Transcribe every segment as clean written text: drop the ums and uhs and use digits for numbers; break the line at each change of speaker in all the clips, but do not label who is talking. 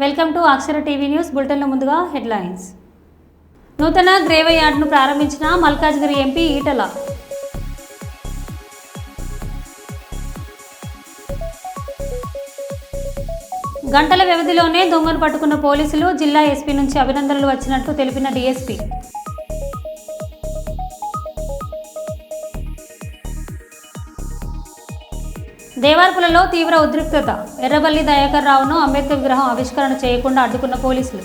Welcome to Akshara TV news బులెటిన్లో ముందుగా headlines. నూతన గ్రేవ్ యార్డ్ను ప్రారంభించిన మల్కాజ్గిరి ఎంపీ ఈటల. గంటల వ్యవధిలోనే దొంగను పట్టుకున్న పోలీసులు, జిల్లా ఎస్పీ నుంచి అభినందనలు వచ్చినట్టు తెలిపిన డీఎస్పీ. దేవార్పులలో తీవ్ర ఉద్రిక్తత. ఎర్రబల్లి దయాకర్ రావును అంబేద్కర్ విగ్రహం ఆవిష్కరణ చేయకుండా అడ్డుకున్న పోలీసులు.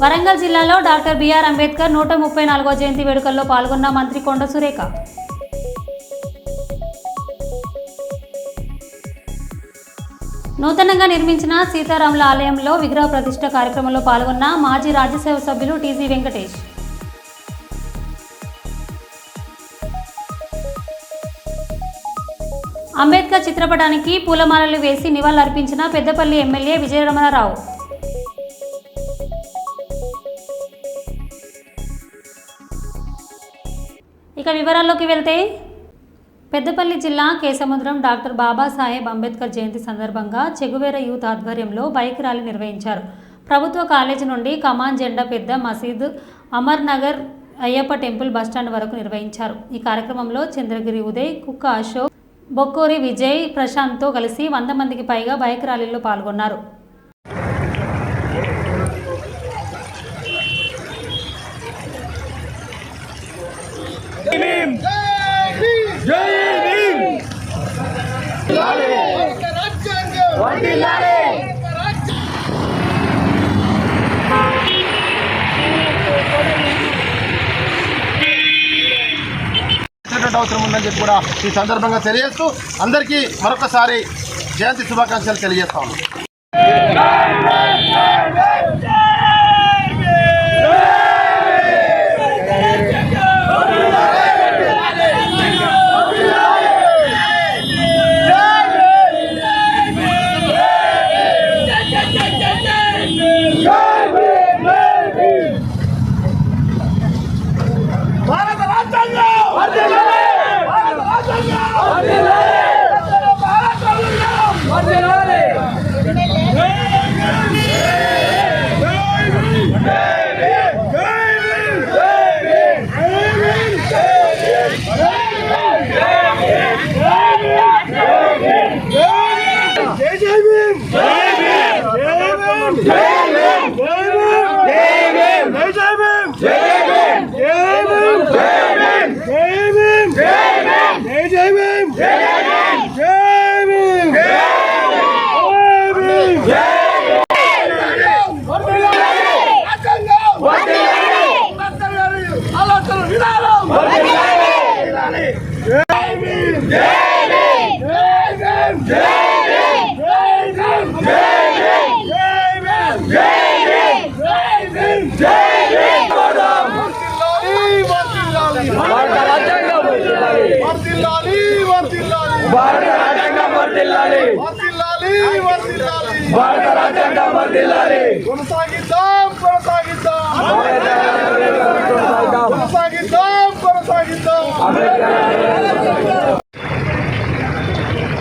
వరంగల్ జిల్లాలో డాక్టర్ బిఆర్ అంబేద్కర్ 134వ జయంతి వేడుకల్లో పాల్గొన్న మంత్రి కొండ సురేఖ. నూతనంగా నిర్మించిన సీతారాముల ఆలయంలో విగ్రహ ప్రతిష్ఠ కార్యక్రమంలో పాల్గొన్న మాజీ రాజ్యసభ సభ్యులు టీజీ వెంకటేష్. అంబేద్కర్ చిత్రపటానికి పూలమాలలు వేసి నివాళులర్పించిన పెద్దపల్లి ఎమ్మెల్యే విజయరమణరావు. ఇక వివరాల్లోకి వెళ్తే, పెద్దపల్లి జిల్లా కేసముద్రం డాక్టర్ బాబాసాహెబ్ అంబేద్కర్ జయంతి సందర్భంగా చెగువేరా యూత్ ఆధ్వర్యంలో బైక్ ర్యాలీ నిర్వహించారు. ప్రభుత్వ కాలేజీ నుండి కమాన్ జెండా పెద్ద మసీద్, అమర్ నగర్, అయ్యప్ప టెంపుల్ బస్టాండ్ వరకు నిర్వహించారు. ఈ కార్యక్రమంలో చంద్రగిరి ఉదయ్, కుక్క అశోక్, బొక్కూరి విజయ్, ప్రశాంత్తో కలిసి 100 మందికి పైగా బైక్ ర్యాలీలో పాల్గొన్నారు.
అవసరం ఉందని చెప్పి కూడా ఈ సందర్భంగా తెలియజేస్తూ అందరికీ మరొకసారి జయంతి శుభాకాంక్షలు తెలియజేస్తాము.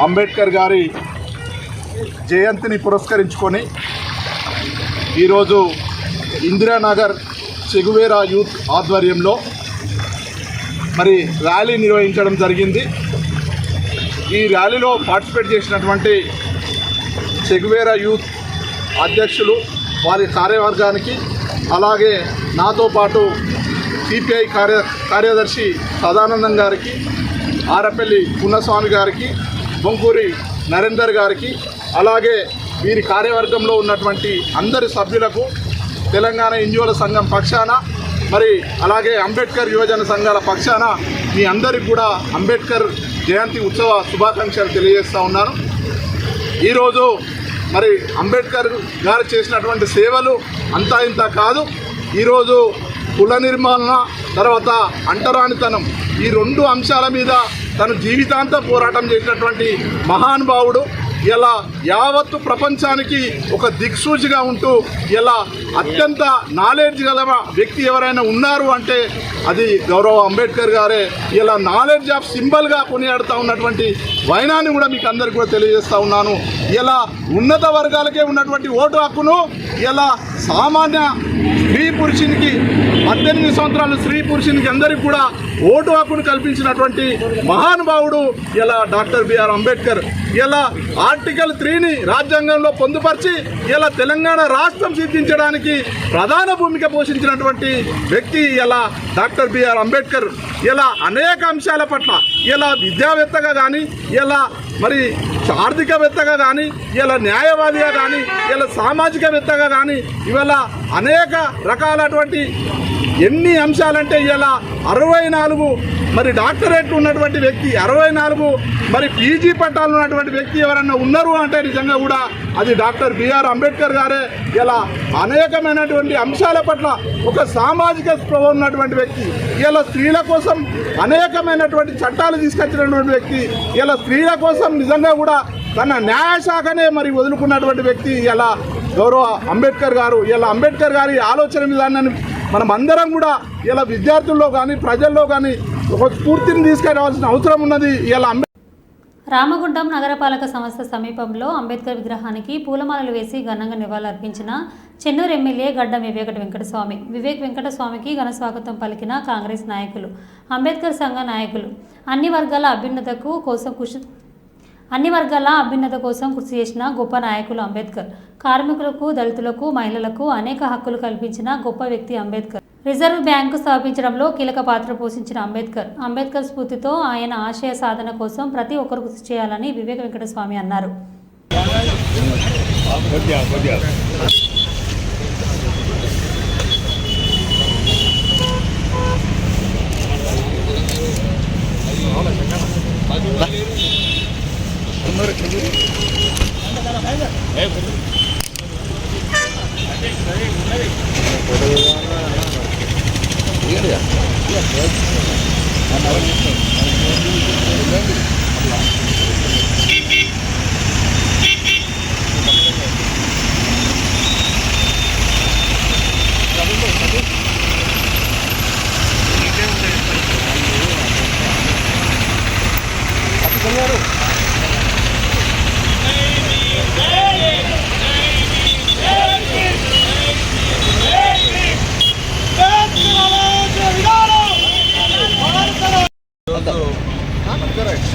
అంబేద్కర్ గారి జయంతిని పురస్కరించుకొని ఈరోజు ఇందిరానగర్ చెగువేరా యూత్ ఆధ్వర్యంలో మరి ర్యాలీ నిర్వహించడం జరిగింది. ఈ ర్యాలీలో పార్టిసిపేట్ చేసినటువంటి చెగువేరా యూత్ అధ్యక్షులు, వారి కార్యవర్గానికి, అలాగే నాతో పాటు సిపిఐ కార్యదర్శి సదానందం గారికి, ఆరపల్లి పున్నస్వామి గారికి, బొంకూరి నరేందర్ గారికి, అలాగే వీరి కార్యవర్గంలో ఉన్నటువంటి అందరి సభ్యులకు తెలంగాణ ఎన్జిఓల సంఘం పక్షాన, మరి అలాగే అంబేద్కర్ యువజన సంఘాల పక్షాన మీ అందరికీ కూడా అంబేద్కర్ జయంతి ఉత్సవ శుభాకాంక్షలు తెలియజేస్తూ ఉన్నాను. ఈరోజు మరి అంబేద్కర్ గారు చేసినటువంటి సేవలు అంతా ఇంత కాదు. ఈరోజు కుల నిర్మూలన, తర్వాత అంటరానితనం, ఈ 2 అంశాల మీద తను జీవితాంతం పోరాటం చేసినటువంటి మహానుభావుడు.
ఇలా యావత్తు ప్రపంచానికి ఒక దిక్సూచిగా ఉంటూ ఇలా అత్యంత నాలెడ్జ్ గల వ్యక్తి ఎవరైనా ఉన్నారు అంటే అది గౌరవ అంబేద్కర్ గారే. ఇలా నాలెడ్జ్ ఆఫ్ సింబల్గా కొనియాడుతూ ఉన్నటువంటి వైనాన్ని కూడా మీకు అందరికీ కూడా తెలియజేస్తూ ఉన్నాను. ఇలా ఉన్నత వర్గాలకే ఉన్నటువంటి ఓటు హక్కును ఇలా సామాన్య స్త్రీ పురుషునికి 18 సంవత్సరాలు స్త్రీ పురుషునికి అందరికీ కూడా ఓటు హక్కును కల్పించినటువంటి మహానుభావుడు ఇలా డాక్టర్ బిఆర్ అంబేద్కర్. ఇలా ఆర్టికల్ 3ని రాజ్యాంగంలో పొందుపరిచి ఇలా తెలంగాణ రాష్ట్రం సిద్ధించడానికి ప్రధాన భూమిక పోషించినటువంటి వ్యక్తి ఇలా డాక్టర్ బిఆర్ అంబేద్కర్. ఇలా అనేక అంశాల పట్ల ఇలా విద్యావేత్తగా కానీ ఇలా మరి ఆర్థికవేత్తగా కానీ ఇలా న్యాయవాదిగా కానీ ఇలా సామాజికవేత్తగా కానీ ఇవాళ అనేక రకాలటువంటి ఎన్ని అంశాలంటే ఇలా 64 మరి డాక్టరేట్ ఉన్నటువంటి వ్యక్తి, 64 మరి పీజీ పట్టాలు ఉన్నటువంటి వ్యక్తి ఎవరన్నా ఉన్నారు అంటే నిజంగా కూడా అది డాక్టర్ బిఆర్ అంబేద్కర్ గారే. ఇలా అనేకమైనటువంటి అంశాల పట్ల ఒక సామాజిక స్పృహ ఉన్నటువంటి వ్యక్తి, ఇలా స్త్రీల కోసం అనేకమైనటువంటి చట్టాలు తీసుకొచ్చినటువంటి వ్యక్తి, ఇలా స్త్రీల కోసం నిజంగా కూడా తన న్యాయశాఖనే మరి వదులుకున్నటువంటి వ్యక్తి ఇలా గౌరవ అంబేద్కర్ గారు. ఇలా అంబేద్కర్ గారి ఆలోచన విధానాన్ని మనం అందరం కూడా ఇలా విద్యార్థుల్లో కానీ ప్రజల్లో కానీ ఒక స్ఫూర్తిని తీసుకురావాల్సిన అవసరం ఉన్నది. ఇలా
రామగుండం నగరపాలక సంస్థ సమీపంలో అంబేద్కర్ విగ్రహానికి పూలమాలలు వేసి ఘనంగా నివాళులర్పించిన చెన్నూరు ఎమ్మెల్యే గడ్డం వివేక్ వెంకటస్వామి. వివేక్ వెంకటస్వామికి ఘన స్వాగతం పలికిన కాంగ్రెస్ నాయకులు, అంబేద్కర్ సంఘ నాయకులు. అన్ని వర్గాల అభ్యున్నత కోసం కృషి చేసిన గొప్ప నాయకులు అంబేద్కర్. కార్మికులకు, దళితులకు, మహిళలకు అనేక హక్కులు కల్పించిన గొప్ప వ్యక్తి అంబేద్కర్. రిజర్వ్ బ్యాంకు స్థాపించడంలో కీలక పాత్ర పోషించిన అంబేద్కర్ స్ఫూర్తితో ఆయన ఆశయ సాధన కోసం ప్రతి ఒక్కరు కృషి చేయాలని వివేక్ వెంకటస్వామి అన్నారు.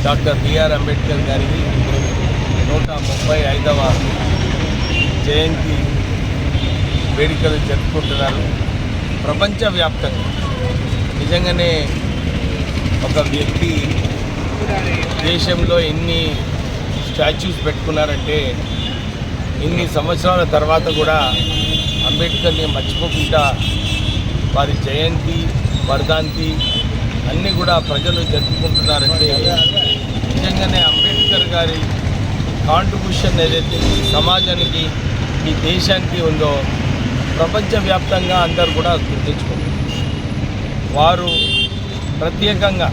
డాక్టర్ బిఆర్ అంబేద్కర్ గారి 135వ జయంతి వేడుకలు జరుపుకుంటున్నారు. ప్రపంచవ్యాప్తంగా నిజంగానే ఒక వ్యక్తి దేశంలో ఎన్ని స్టాచ్యూస్ పెట్టుకున్నారంటే ఇన్ని సంవత్సరాల తర్వాత కూడా అంబేద్కర్ని మర్చిపోకుండా వారి జయంతి, వర్ధంతి అన్నీ కూడా ప్రజలు జరుపుకుంటున్నారంటే నిజంగానే అంబేద్కర్ గారి కాంట్రిబ్యూషన్ ఏదైతే ఈ సమాజానికి, ఈ దేశానికి ఉందో ప్రపంచవ్యాప్తంగా అందరూ కూడా గుర్తించుకుంటారు. వారు ప్రత్యేకంగా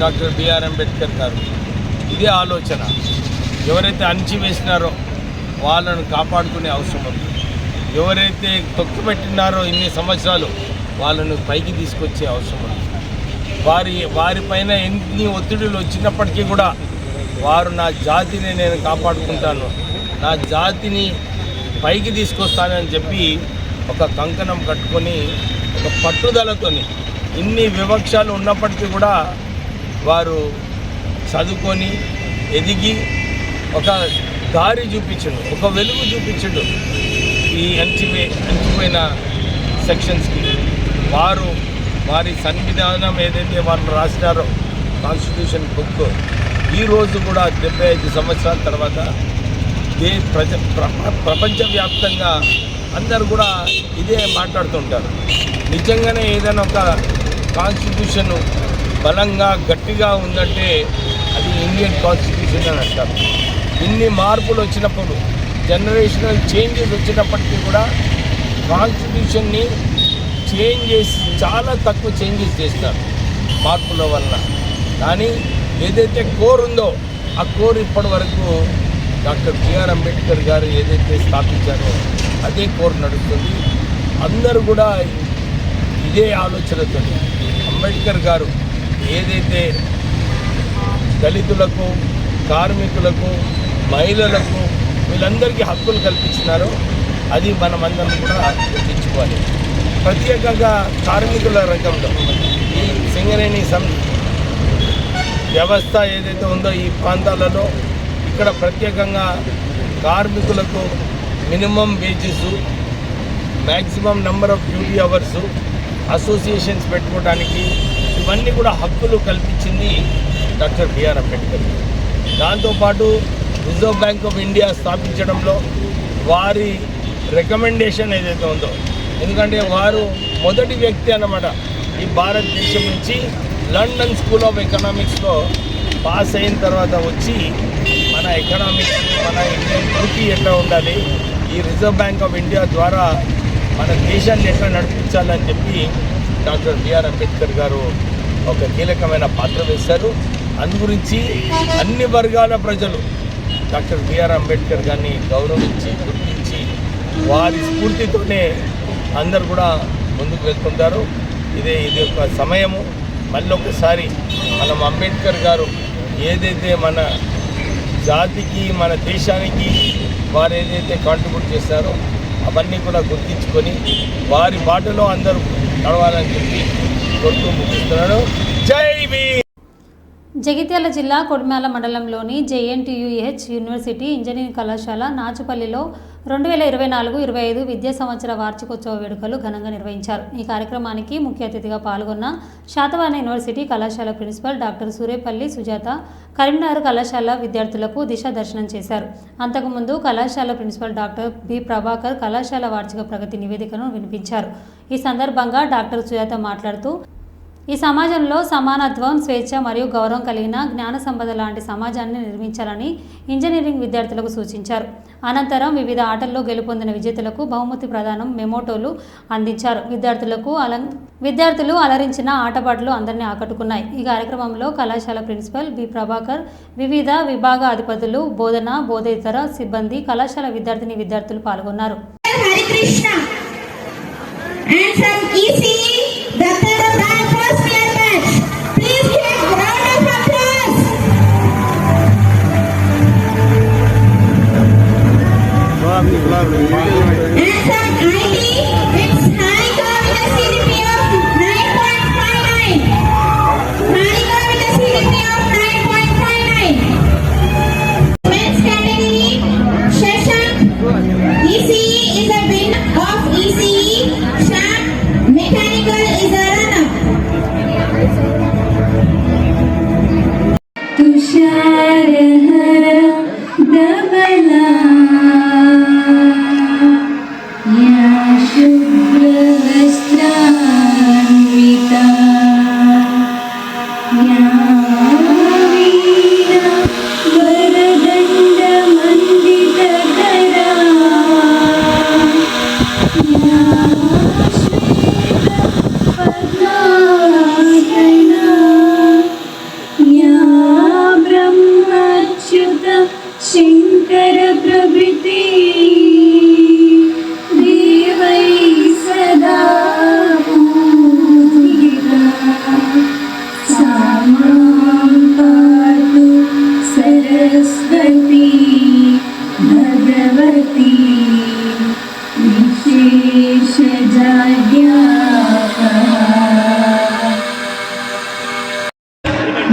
డాక్టర్ బిఆర్ అంబేద్కర్ గారు ఇదే ఆలోచన, ఎవరైతే అణిచివేసినారో వాళ్ళను కాపాడుకునే అవసరం ఉంది, ఎవరైతే తొక్కుపెట్టినారో ఇన్ని సంవత్సరాలు వాళ్ళను పైకి తీసుకొచ్చే అవసరం ఉంది. వారిపైన ఎన్ని ఒత్తిడులు వచ్చినప్పటికీ కూడా వారు నా జాతిని నేను కాపాడుకుంటాను, నా జాతిని పైకి తీసుకొస్తానని చెప్పి ఒక కంకణం కట్టుకొని ఒక పట్టుదలతోని ఇన్ని వివక్షాలు ఉన్నప్పటికీ కూడా వారు చదువుకొని ఎదిగి ఒక దారి చూపించడు, ఒక వెలుగు చూపించడు ఈ అంచిపోయిన సెక్షన్స్కి. వారి సంవిధానం ఏదైతే వాళ్ళు రాసినారో కాన్స్టిట్యూషన్ బుక్ ఈరోజు కూడా 75 సంవత్సరాల తర్వాత ప్రపంచవ్యాప్తంగా అందరూ కూడా ఇదే మాట్లాడుతుంటారు. నిజంగానే ఏదైనా ఒక కాన్స్టిట్యూషన్ బలంగా గట్టిగా ఉందంటే అది ఇండియన్ కాన్స్టిట్యూషన్ అని అంటారు. ఇన్ని మార్పులు వచ్చినప్పుడు, జనరేషనల్ చేంజెస్ వచ్చినప్పటికీ కూడా కాన్స్టిట్యూషన్ని చేంజ్ చేసి చాలా తక్కువ చేంజెస్ చేస్తారు మార్పుల వల్ల. కానీ ఏదైతే కోర్ ఉందో ఆ కోర్ ఇప్పటి వరకు డాక్టర్ బిఆర్ అంబేద్కర్ గారు ఏదైతే స్థాపించారో అదే కోర్ నడుస్తుంది. అందరూ కూడా ఇదే ఆలోచనతో అంబేద్కర్ గారు ఏదైతే దళితులకు, కార్మికులకు, మహిళలకు వీళ్ళందరికీ హక్కులు కల్పించినారో అది మనమందరం కూడా గుర్తించుకోవాలి. ప్రత్యేకంగా కార్మికుల రంగంలో ఈ సింగరేణి వ్యవస్థ ఏదైతే ఉందో ఈ ప్రాంతాలలో ఇక్కడ ప్రత్యేకంగా కార్మికులకు minimum wages, maximum number of duty hours, associations పెట్టుకోవడానికి ఇవన్నీ కూడా హక్కులు కల్పించింది డాక్టర్ బిఆర్ అంబేద్కర్. దాంతోపాటు రిజర్వ్ బ్యాంక్ ఆఫ్ ఇండియా స్థాపించడంలో వారి రికమెండేషన్ ఏదైతే ఉందో, ఎందుకంటే వారు మొదటి వ్యక్తి అన్నమాట ఈ భారతదేశం నుంచి లండన్ స్కూల్ ఆఫ్ ఎకనామిక్స్లో పాస్ అయిన తర్వాత వచ్చి మన ఎకనామిక్స్, మన ఇండియన్ రూపీ ఎట్లా ఉండాలి, ఈ రిజర్వ్ బ్యాంక్ ఆఫ్ ఇండియా ద్వారా మన దేశాన్ని ఎట్లా నడిపించాలని చెప్పి డాక్టర్ బిఆర్ అంబేద్కర్ గారు ఒక కీలకమైన పాత్ర వేశారు. అందు గురించి అన్ని వర్గాల ప్రజలు డాక్టర్ బిఆర్ అంబేద్కర్ గారిని గౌరవించి, గుర్తించి వారి స్ఫూర్తితోనే అందరు కూడా ముందుకు వెళ్తుంటారు. ఇది ఒక సమయము. మళ్ళీ ఒకసారి మనం అంబేద్కర్ గారు ఏదైతే మన జాతికి, మన దేశానికి వారు ఏదైతే కాంట్రిబ్యూట్ చేస్తారో అవన్నీ కూడా గుర్తించుకొని వారి బాటలో అందరూ నడవాలని చెప్పి కోరుతూ ముగిస్తున్నాను. జై భీమ్.
జగిత్యాల జిల్లా కొడిమ్యాల మండలంలోని జేఎన్టీయూహెచ్ యూనివర్సిటీ ఇంజనీరింగ్ కళాశాల నాచుపల్లిలో 2024-25 విద్యా సంవత్సర వార్షికోత్సవ వేడుకలు ఘనంగా నిర్వహించారు. ఈ కార్యక్రమానికి ముఖ్య అతిథిగా పాల్గొన్న శాతవాహన యూనివర్సిటీ కళాశాల ప్రిన్సిపల్ డాక్టర్ సూరేపల్లి సుజాత కరీంనగర్ కళాశాల విద్యార్థులకు దిశాదర్శనం చేశారు. అంతకుముందు కళాశాల ప్రిన్సిపల్ డాక్టర్ బి ప్రభాకర్ కళాశాల వార్షిక ప్రగతి నివేదికను వినిపించారు. ఈ సందర్భంగా డాక్టర్ సుజాత మాట్లాడుతూ ఈ సమాజంలో సమానత్వం, స్వేచ్ఛ మరియు గౌరవం కలిగిన జ్ఞాన సంపద లాంటి సమాజాన్ని నిర్మించాలని ఇంజనీరింగ్ విద్యార్థులకు సూచించారు. అనంతరం వివిధ ఆటల్లో గెలుపొందిన విజేతలకు బహుమతి ప్రదానం, మెమోటోలు అందించారు. విద్యార్థులు అలరించిన ఆటపాటలు అందరినీ ఆకట్టుకున్నాయి. ఈ కార్యక్రమంలో కళాశాల ప్రిన్సిపల్ బి ప్రభాకర్, వివిధ విభాగ అధిపతులు, బోధన, బోధేతర సిబ్బంది, కళాశాల విద్యార్థులు పాల్గొన్నారు.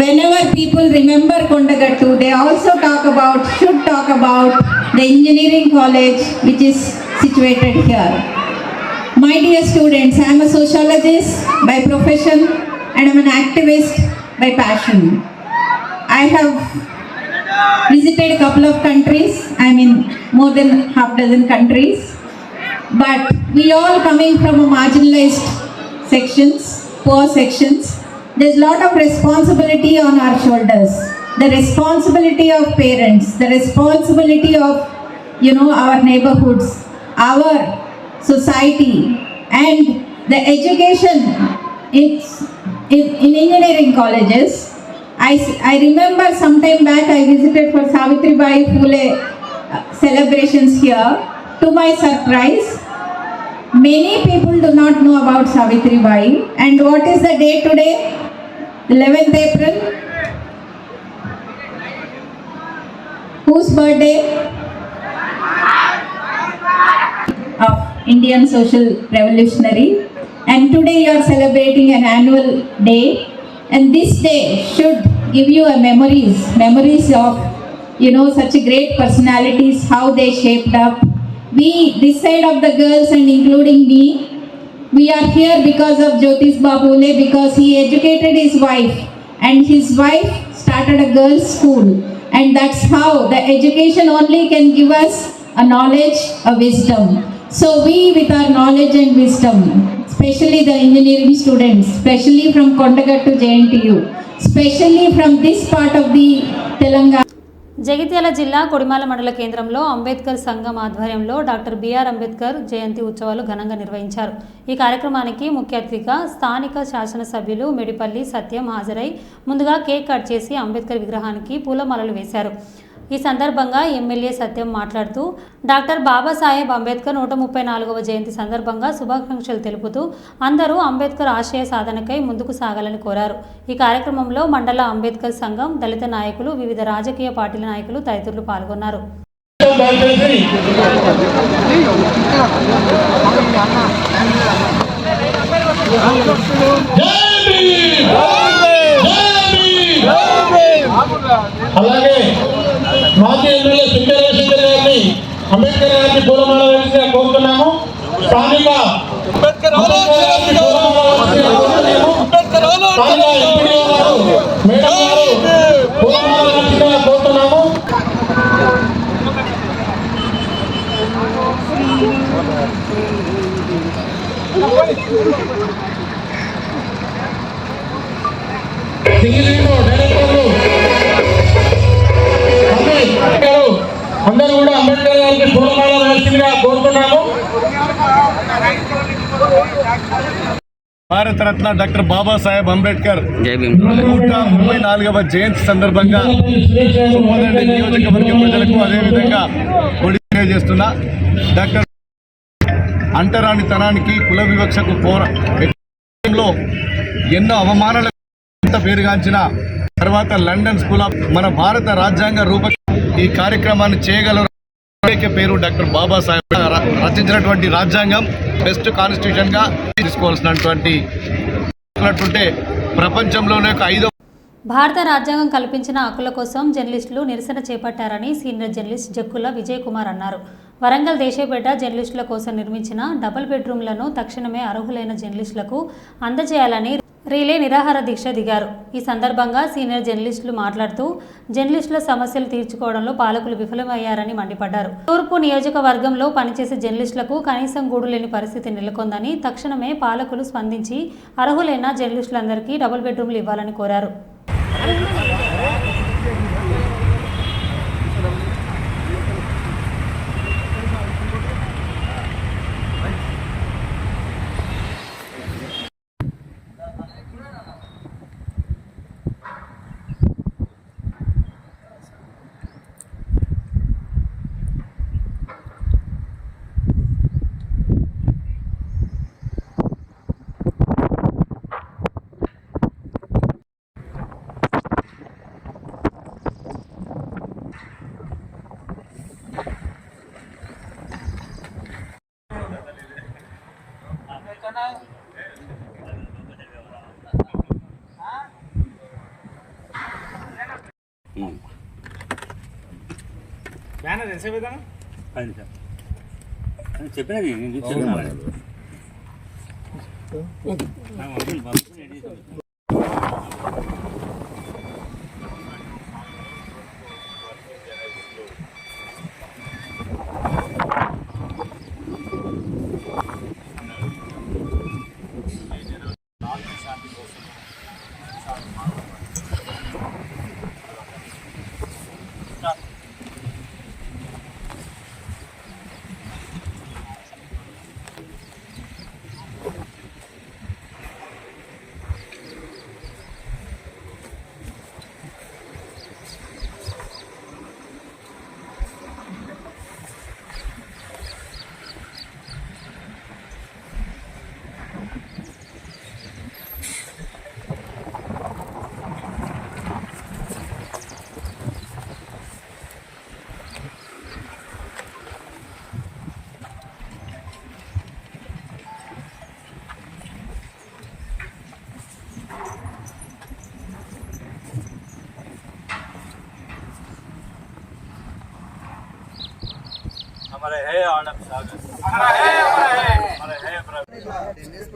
Whenever people remember Kondagattu, they also should talk about the engineering college which is situated here. My dear students, I am a sociologist by profession and I am an activist by passion. I have visited a couple of countries, I am in more than half dozen countries, but we all coming from a marginalized sections, poor sections. There's a lot of responsibility on our shoulders. The responsibility of parents, the responsibility of, our neighborhoods, our society, and the education in engineering colleges. I remember sometime back I visited for Savitribai Phule celebrations here. To my surprise, many people do not know about Savitribai. And what is the date today? 11th April. Whose birthday? Of Indian social revolutionary. And today you are celebrating an annual day. And this day should give you a memories of, you know, such great personalities, how they shaped up. We, this side of the girls and including me, we are here because of Jyotisba Phule, because he educated his wife and his wife started a girls' school. And that's how the education only can give us a knowledge, a wisdom. So we, with our knowledge and wisdom, especially the engineering students, especially from Kondagattu JNTU, especially from this part of the Telangana.
Jagtial జిల్లా కొడిమాల మండల కేంద్రంలో అంబేద్కర్ సంఘం ఆధ్వర్యంలో doctor BR Ambedkar జయంతి ఉత్సవాలు ఘనంగా నిర్వహించారు. ఈ కార్యక్రమానికి ముఖ్య అతిథిగా స్థానిక శాసనసభ్యులు మెడిపల్లి సత్యం హాజరై ముందుగా కేక్ కట్ చేసి అంబేద్కర్ విగ్రహానికి పూలమాలలు వేశారు. ఈ సందర్భంగా ఎమ్మెల్యే సత్యం మాట్లాడుతూ డాక్టర్ బాబాసాహెబ్ అంబేద్కర్ 134వ జయంతి సందర్భంగా శుభాకాంక్షలు తెలుపుతూ అందరూ అంబేద్కర్ ఆశయ సాధనకై ముందుకు సాగాలని కోరారు. ఈ కార్యక్రమంలో మండల అంబేద్కర్ సంఘం, దళిత నాయకులు, వివిధ రాజకీయ పార్టీల నాయకులు తదితరులు పాల్గొన్నారు.
అలాగే మాజీ ఎమ్మెల్యే సింగరేశ్వర గారిని అంబేద్కర్ గారిని పూలమాల వేసి కోరుతున్నాము. స్థానిక మేడం గారు పూలమాల వేసి కోరుతున్నాము. అందరూ కూడా అంబేద్కర్ గారికి పూలమాల వేసిందిగా కోరుతున్నాము.
భారతరత్న డాక్టర్ బాబాసాహెబ్ అంబేద్కర్ 134వ జయంతి సందర్భంగా నియోజకవర్గ ప్రజలకు అదేవిధంగా తెలియజేస్తున్నా. డాక్టర్ అంటరానితనానికి, కుల వివక్షకు పోరాటంలో ఎన్నో అవమానాల పేరుగాంచిన తర్వాత లండన్ స్కూల్ ఆఫ్ మన భారత రాజ్యాంగ రూప ఈ కార్యక్రమాన్ని చేయగలరు. పేరు డాక్టర్ బాబాసాహెబ్ రచించినటువంటి రాజ్యాంగం బెస్ట్ కాన్స్టిట్యూషన్ గా తీసుకోవాల్సినటువంటి ప్రపంచంలోనే ఒక 5వ
భారత రాజ్యాంగం కల్పించిన హక్కుల కోసం జర్నలిస్టులు నిరసన చేపట్టారని సీనియర్ జర్నలిస్ట్ జక్కుల విజయ్ కుమార్ అన్నారు. వరంగల్ దేశపేట జర్నలిస్టుల కోసం నిర్మించిన డబుల్ బెడ్రూమ్లను తక్షణమే అర్హులైన జర్నలిస్టులకు అందజేయాలని రిలే నిరాహార దీక్ష దిగారు. ఈ సందర్భంగా సీనియర్ జర్నలిస్టులు మాట్లాడుతూ జర్నలిస్టుల సమస్యలు తీర్చుకోవడంలో పాలకులు విఫలమయ్యారని మండిపడ్డారు. తూర్పు నియోజకవర్గంలో పనిచేసే జర్నలిస్టులకు కనీసం గూడు లేని పరిస్థితి నెలకొందని, తక్షణమే పాలకులు స్పందించి అర్హులైన జర్నలిస్టులందరికీ డబుల్ బెడ్రూమ్లు ఇవ్వాలని కోరారు.
చెప్పినది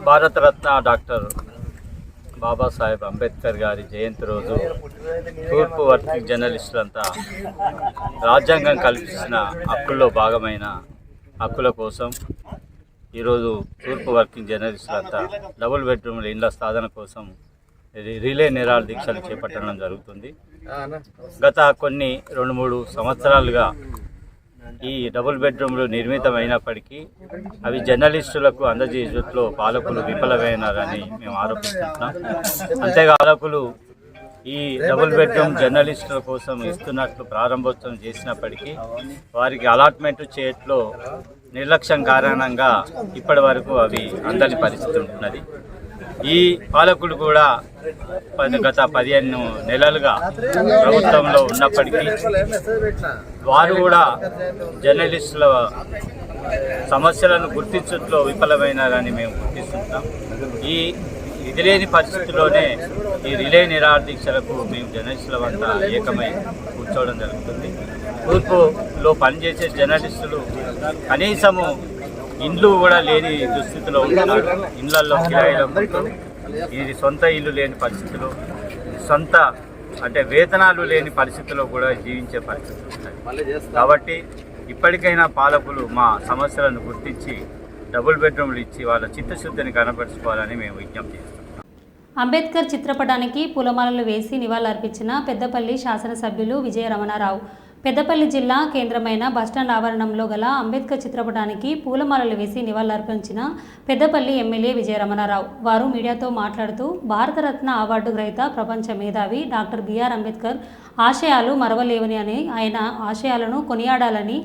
భారతరత్న డాక్టర్ బాబాసాహెబ్ అంబేద్కర్ గారి జయంతి రోజు తూర్పు వర్కింగ్ జర్నలిస్టులంతా రాజ్యాంగం కల్పించిన హక్కుల్లో భాగమైన హక్కుల కోసం ఈరోజు తూర్పు వర్కింగ్ జర్నలిస్టులంతా డబుల్ బెడ్రూమ్ల ఇళ్ల సాధన కోసం రిలే నిరాహార దీక్షలు చేపట్టడం జరుగుతుంది. గత కొన్ని 2-3 సంవత్సరాలుగా ఈ డబుల్ బెడ్రూమ్లు నిర్మితమైనప్పటికీ అవి జర్నలిస్టులకు అందజేయట్లో పాలకులు విఫలమైనారని మేము ఆరోపిస్తున్నాం. అంతేగా పాలకులు ఈ డబుల్ బెడ్రూమ్ జర్నలిస్టుల కోసం ఇస్తున్నట్లు ప్రారంభోత్సవం చేసినప్పటికీ వారికి అలాట్మెంట్ చేయట్లో నిర్లక్ష్యం కారణంగా ఇప్పటి వరకు అవి అందని పరిస్థితి ఉంటున్నది. ఈ పాలకులు కూడా గత 15 నెలలుగా ప్రభుత్వంలో ఉన్నప్పటికీ వారు కూడా జర్నలిస్టుల సమస్యలను గుర్తించడంలో విఫలమైనారని మేము గుర్తిస్తున్నాం. ఈ ఇది లేని పరిస్థితిలోనే ఈ రిలే నిరాహార దీక్షలకు మేము జర్నలిస్టుల వద్ద ఏకమై కూర్చోవడం జరుగుతుంది. తూర్పులో పనిచేసే జర్నలిస్టులు కనీసము ఇండ్లు కూడా లేని దుస్థితిలో ఉంటున్నారు. ఇళ్లలో కిరాయిలకు ఇది సొంత ఇల్లు లేని పరిస్థితులు, సొంత అంటే వేతనాలు లేని పరిస్థితుల్లో కూడా జీవించే పరిస్థితులు ఉన్నాయి. కాబట్టి ఇప్పటికైనా పాలకులు మా సమస్యలను గుర్తించి డబుల్ బెడ్రూమ్లు ఇచ్చి వాళ్ళ చిత్తశుద్ధిని కనపరుచుకోవాలని మేము విజ్ఞప్తి చేస్తున్నాం.
అంబేద్కర్ చిత్రపటానికి పూలమాలలు వేసి నివాళులర్పించిన పెద్దపల్లి శాసనసభ్యులు విజయ రమణారావు. పెద్దపల్లి జిల్లా కేంద్రమైన బస్టాండ్ ఆవరణంలో గల అంబేద్కర్ చిత్రపటానికి పూలమాలలు వేసి నివాళులర్పించిన పెద్దపల్లి ఎమ్మెల్యే విజయ రమణారావు. వారు మీడియాతో మాట్లాడుతూ భారతరత్న అవార్డు గ్రహీత ప్రపంచ మేధావి డాక్టర్ బిఆర్ అంబేద్కర్ ఆశయాలు మరవలేవని అని, ఆయన ఆశయాలను కొనియాడాలని,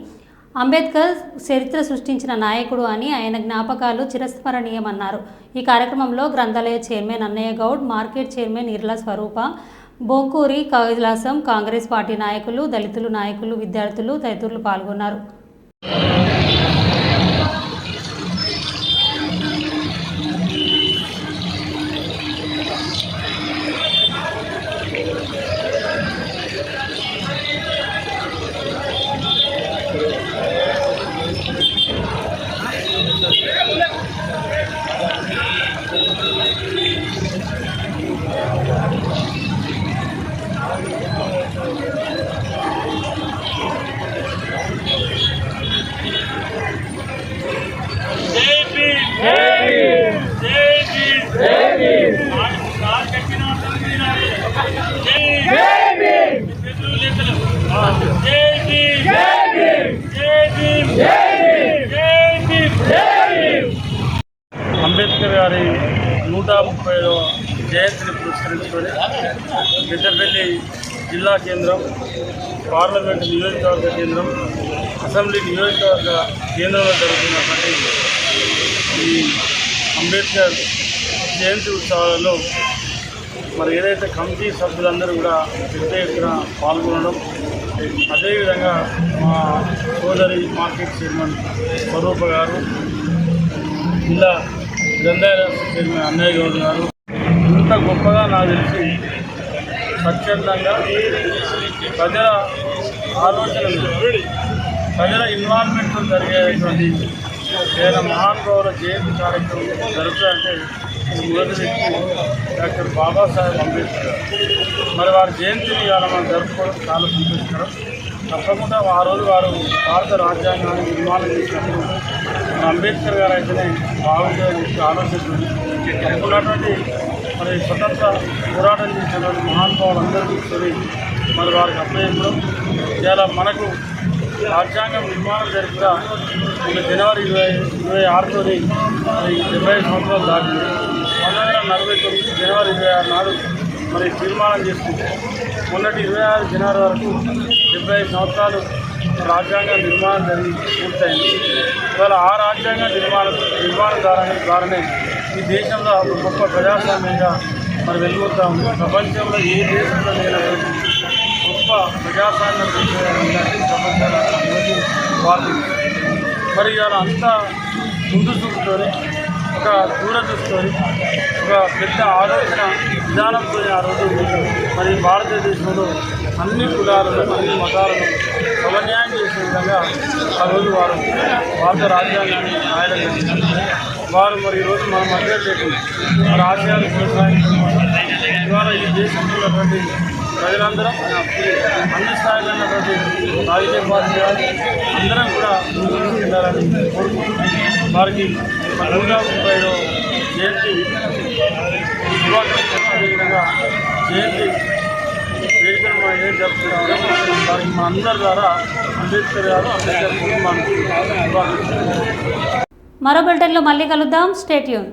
అంబేద్కర్ చరిత్ర సృష్టించిన నాయకుడు అని, ఆయన జ్ఞాపకాలు చిరస్మరణీయమన్నారు. ఈ కార్యక్రమంలో గ్రంథాలయ చైర్మన్ అన్నయ్య గౌడ్, మార్కెట్ చైర్మన్ ఇర్ల స్వరూప, బొంకూరి కైలాసం, కాంగ్రెస్ పార్టీ నాయకులు, దళితులు నాయకులు, విద్యార్థులు తదితరులు పాల్గొన్నారు.
అంబేద్కర్ గారి 130వ జయంతిని పురస్కరించుకొని పెద్దపల్లి జిల్లా కేంద్రం, పార్లమెంటు నియోజకవర్గ కేంద్రం, అసెంబ్లీ నియోజకవర్గ కేంద్రంలో జరుగుతున్నటువంటి ఈ అంబేద్కర్ జయంతి ఉత్సవాలలో మరి ఏదైతే కమిటీ సభ్యులందరూ కూడా పెద్ద ఎత్తున పాల్గొనడం, అదేవిధంగా మా సోదరి మార్కెట్ చైర్మన్ స్వరూప గారు, జిల్లా గ్రంథాలయ చైర్మన్ అన్నయ్య గౌడ్ గారు ఇంత గొప్పగా నాకు తెలిసి స్వచ్ఛందంగా ప్రజల ఆలోచనలు, ప్రజల ఇన్వాల్వ్మెంట్తో జరిగేటువంటి ఏదైనా మహానుభావుల జయంతి కార్యక్రమం జరుగుతుందంటే మొదటి వ్యక్తి డాక్టర్ బాబాసాహెబ్ అంబేద్కర్ గారు. మరి వారి జయంతిని ఇవాళ మనం జరుపుకోవడం చాలా సంతోషకరం. తప్పకుండా ఆ రోజు వారు భారత రాజ్యాంగాన్ని నిర్మాణం చేసినప్పుడు మన అంబేద్కర్ గారు అయితేనే బాగుంటుందని ఆలోచిస్తుంది. అనుకున్నటువంటి మరి స్వతంత్ర పోరాటం చేసినటువంటి మహానుభావులందరూ కూర్చొని మరి వారికి అప్పచెప్పడం, ఇలా మనకు రాజ్యాంగం నిర్మాణం జరిగిన జనవరి 26 మరి 75 సంవత్సరాలు దాటింది. 1949 జనవరి 26 నాడు మరి తీర్మానం చేసుకుంటే మొన్నటి 26 జనవరి వరకు 75 సంవత్సరాలు రాజ్యాంగ నిర్మాణం జరిగి పూర్తయింది. ఇవాళ ఆ రాజ్యాంగ నిర్మాణం ద్వారానే ఈ దేశంలో ఒక గొప్ప ప్రజాస్వామ్యంగా మరి వెలుగుతూ ఉంది. ప్రపంచంలో ఏ దేశంలో లేని గొప్ప ప్రజాస్వామ్యం ప్రపంచంలో వార్త. మరి ఇవాళ అంతా ముందు చూపుతోనే ఒక దూరదృష్టితో ఒక పెద్ద ఆలోచన విధానంతో ఆ రోజు మరి భారతదేశంలో అన్ని కులాలను అన్ని మతాలను సమన్యాయం చేసే విధంగా ఆ రోజు వారు భారత రాజ్యాంగాన్ని రాయడం జరిగింది. వారు మరి ఈరోజు మన మధ్య లేకుండా వారి ఆశయాలు కొనసాగించడం ఇవాళ ఈ దేశంలో ఉన్నటువంటి ప్రజలందరం అన్ని స్థాయిలో ఉన్నటువంటి రాజకీయ పార్టీ అందరం కూడా ముందుకు వెళ్ళాలని కోరుకుంటున్నాం. వారికి 130వ జయంతి శుభాకాంక్షలు విధంగా జయంతి వేడుకలు మనం ఏం జరుపుకుంటామో వారికి మన అందరి ద్వారా అంబేద్కర్ గారు అంబేద్కర్ కుటుంబానికి శుభాకాంక్షలు.
మరో బులెటిన్లో మళ్ళీ కలుద్దాం. Stay tune.